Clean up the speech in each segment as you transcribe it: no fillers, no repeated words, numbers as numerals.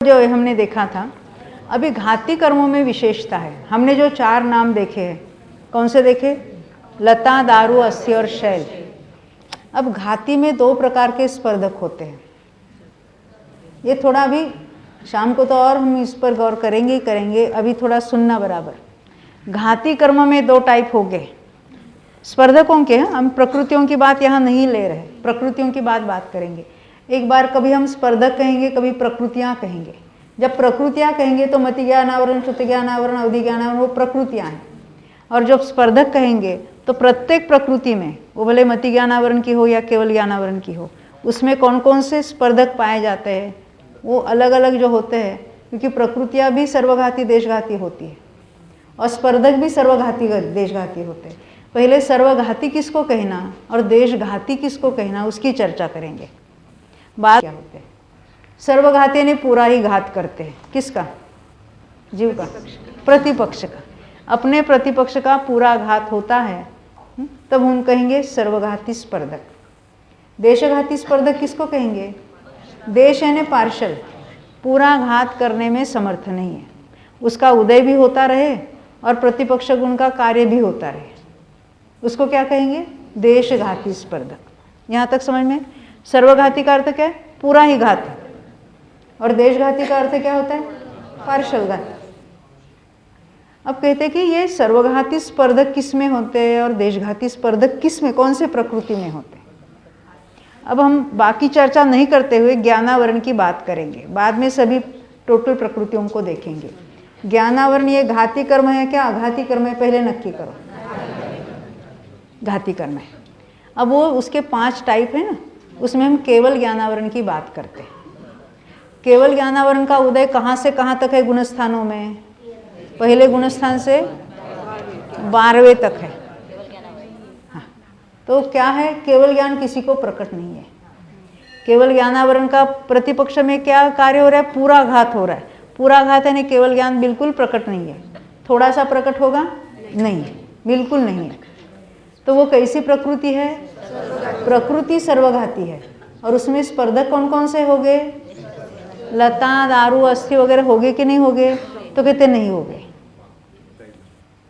जो हमने देखा था, अभी घाती कर्मों में विशेषता है। हमने जो 4 नाम देखे हैं, कौन से देखे? लता, दारू, अस्थि और शैल। अब घाती में 2 प्रकार के स्पर्धक होते हैं। ये थोड़ा अभी शाम को तो और हम इस पर गौर करेंगे ही करेंगे, अभी थोड़ा सुनना बराबर। घाती कर्म में 2 टाइप हो गए स्पर्धकों के। हम प्रकृतियों की बात यहाँ नहीं ले रहे, प्रकृतियों की बात करेंगे। एक बार कभी हम स्पर्धक कहेंगे, कभी प्रकृतियाँ कहेंगे। जब प्रकृतियाँ कहेंगे तो मति ज्ञान आवरण, श्रुति ज्ञान आवरण, अवधि ज्ञान आवरण, वो प्रकृतियाँ हैं। और जब स्पर्धक कहेंगे तो प्रत्येक प्रकृति में, वो भले मति ज्ञान आवरण की हो या केवल ज्ञान आवरण की हो, उसमें कौन कौन से स्पर्धक पाए जाते हैं वो अलग अलग जो होते हैं, क्योंकि प्रकृतियाँ भी सर्वघाती देशघाती होती है और स्पर्धक भी सर्वघाती देशघाती होते हैं। पहले सर्वघाती किसको कहना और देशघाती किसको कहना, उसकी चर्चा करेंगे। बात क्या होते हैं? सर्वघाती ने पूरा ही घात करते हैं। किसका? जीव का, प्रतिपक्ष का। अपने प्रतिपक्ष का पूरा घात होता है, तब हम कहेंगे सर्वघाती स्पर्धक। देशघाती स्पर्धक किसको कहेंगे? देश यानी पार्शल, पूरा घात करने में समर्थ नहीं है, उसका उदय भी होता रहे और प्रतिपक्ष गुण का कार्य भी होता रहे, उसको क्या कहेंगे? देशघाती स्पर्धक। यहाँ तक समझ में? सर्वघाती का अर्थ क्या है? पूरा ही घात। और देशघाती का अर्थ क्या होता है? पार्शल घात। अब कहते हैं कि ये सर्वघाती स्पर्धक किस में होते हैं और देशघाती स्पर्धक किस में, कौन से प्रकृति में होते हैं। अब हम बाकी चर्चा नहीं करते हुए ज्ञानावरण की बात करेंगे, बाद में सभी टोटल प्रकृतियों को देखेंगे। ज्ञानावरण ये घाती कर्म है क्या अघाती कर्म है? पहले नक्की करो। घाती कर्म है। अब वो उसके 5 टाइप है ना, उसमें हम केवल ज्ञानावरण की बात करते हैं। केवल ज्ञानावरण का उदय कहाँ से कहाँ तक है गुणस्थानों में? पहले गुणस्थान से 12वें तक है। हाँ, तो क्या है? केवल ज्ञान किसी को प्रकट नहीं है। केवल ज्ञानावरण का प्रतिपक्ष में क्या कार्य हो रहा है? पूरा घात हो रहा है। पूरा घात यानी केवल ज्ञान बिल्कुल प्रकट नहीं है। थोड़ा सा प्रकट होगा? नहीं, बिल्कुल नहीं है। तो वो कैसी प्रकृति है? प्रकृति सर्वघाती है। और उसमें स्पर्धक कौन कौन से हो गए? लता, दारू, अस्थि वगैरह हो गए कि नहीं हो गए? तो कहते नहीं हो गए,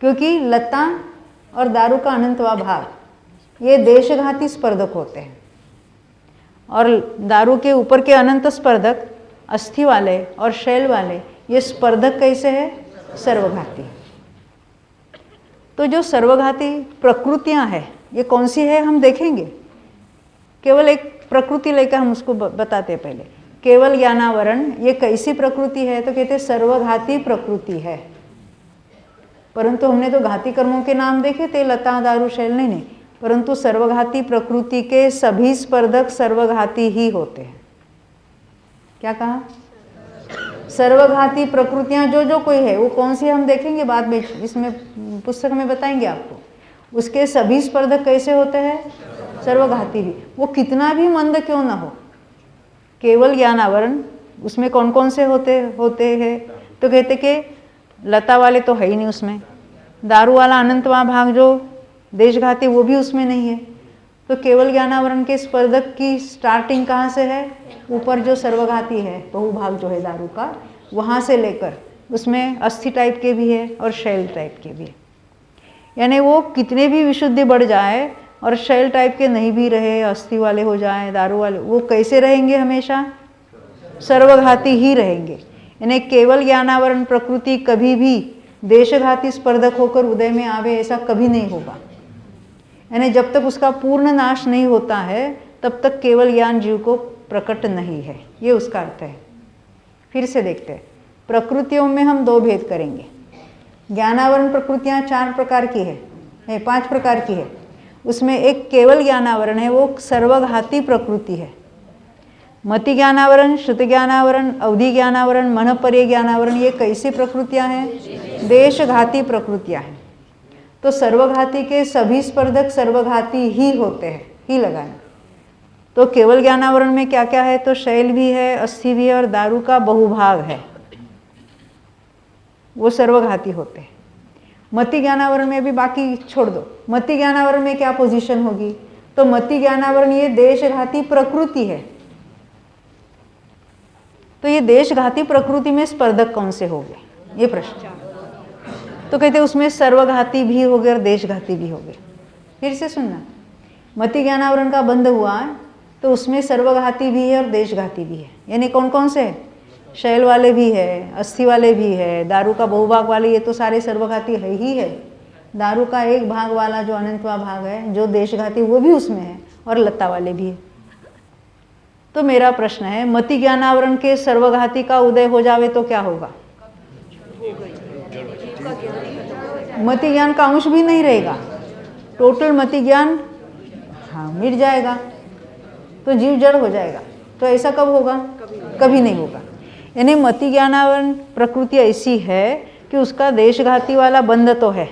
क्योंकि लता और दारू का अनंतवा भाग ये देशघाती स्पर्धक होते हैं, और दारू के ऊपर के अनंत स्पर्धक अस्थि वाले और शैल वाले ये स्पर्धक कैसे है? सर्वघाती। तो जो सर्वघाती प्रकृतियां हैं ये कौन सी है हम देखेंगे। केवल एक प्रकृति लेकर हम उसको बताते हैं। पहले केवल ज्ञानावरण ये कैसी प्रकृति है? तो कहते सर्वघाती प्रकृति है। परंतु हमने तो घाती कर्मों के नाम देखे थे, लता, दारू, शैल, नहीं, परंतु सर्वघाती प्रकृति के सभी स्पर्धक सर्वघाती ही होते हैं। क्या कहा? सर्वघाती प्रकृतियां जो कोई है वो कौन सी हम देखेंगे बाद में, इसमें पुस्तक में बताएंगे आपको। उसके सभी स्पर्धक कैसे होते हैं? सर्वघाती भी। वो कितना भी मंद क्यों ना हो। केवल ज्ञानावरण उसमें कौन कौन से होते हैं? तो कहते कि लता वाले तो है ही नहीं उसमें, दारू वाला अनंतवा भाग जो देशघाती वो भी उसमें नहीं है। तो केवल ज्ञानावरण के स्पर्धक की स्टार्टिंग कहाँ से है? ऊपर जो सर्वघाती है बहुभाग जो है दारू का, वहाँ से लेकर उसमें अस्थि टाइप के भी है और शैल टाइप के भी है। यानी वो कितने भी विशुद्धि बढ़ जाए और शैल टाइप के नहीं भी रहे, अस्थि वाले हो जाए, दारू वाले, वो कैसे रहेंगे? हमेशा सर्वघाती ही रहेंगे। यानी केवल ज्ञानावरण प्रकृति कभी भी देशघाती स्पर्धक होकर उदय में आवे ऐसा कभी नहीं होगा। यानी जब तक उसका पूर्ण नाश नहीं होता है तब तक केवल ज्ञान जीव को प्रकट नहीं है, ये उसका अर्थ है। फिर से देखते हैं, प्रकृतियों में हम 2 भेद करेंगे। ज्ञानावरण प्रकृतियाँ 4 प्रकार की है, नहीं 5 प्रकार की है। उसमें एक केवल ज्ञानावरण है, वो सर्वघाती प्रकृति है। मति ज्ञानावरण, श्रुति ज्ञानावरण, अवधि ज्ञानावरण, मनःपर्य ज्ञानावरण, ये कैसी प्रकृतियाँ हैं? देशघाती प्रकृतियाँ हैं। तो सर्वघाती के सभी स्पर्धक सर्वघाती ही होते हैं, ही लगाना। तो केवल ज्ञानावरण में क्या क्या है? तो शैल भी है, अस्थि भी है और दारू का बहुभाग है, वो सर्वघाती होते हैं। मति ज्ञानावरण में भी बाकी छोड़ दो। मति ज्ञानावरण में क्या पोजीशन होगी? तो मति ज्ञानावरण ये देशघाती प्रकृति है, तो ये देशघाती प्रकृति में स्पर्धक कौन से हो गए, ये प्रश्न। तो कहते उसमें सर्वघाती भी हो गए और देशघाती भी हो गए। फिर से सुनना, मति ज्ञानावरण का बंध हुआ तो उसमें सर्वघाती भी है और देशघाती भी है। यानी कौन कौन से? शैल वाले भी है, अस्थि वाले भी है, दारू का बहुभाग वाले, ये तो सारे सर्वघाती है ही है। दारू का एक भाग वाला जो अनंतवा भाग है, जो देशघाती, वो भी उसमें है, और लता वाले भी है। तो मेरा प्रश्न है, मति ज्ञानावरण के सर्वघाती का उदय हो जावे तो क्या होगा? मति ज्ञान का अंश भी नहीं रहेगा, टोटल मति ज्ञान हाँ मिट जाएगा, तो जीव जड़ हो जाएगा। तो ऐसा कब होगा? कभी नहीं होगा। यानी मति ज्ञानावरण प्रकृति ऐसी है कि उसका देशघाती वाला बंध तो है,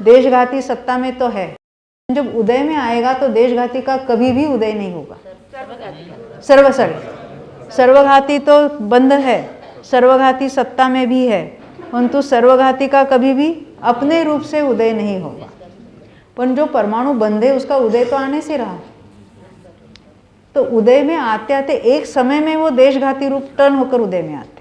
देशघाती सत्ता में तो है। जब उदय में आएगा तो देशघाती का कभी भी उदय नहीं होगा। सर्वघाती तो बंध है, सर्वघाती सत्ता में भी है, परंतु सर्वघाती का कभी भी अपने रूप से उदय नहीं होगा। पर जो परमाणु बंध है उसका उदय तो आने से रहा। तो उदय में आते आते एक समय में वो देशघाती रूप टर्न होकर उदय में आते।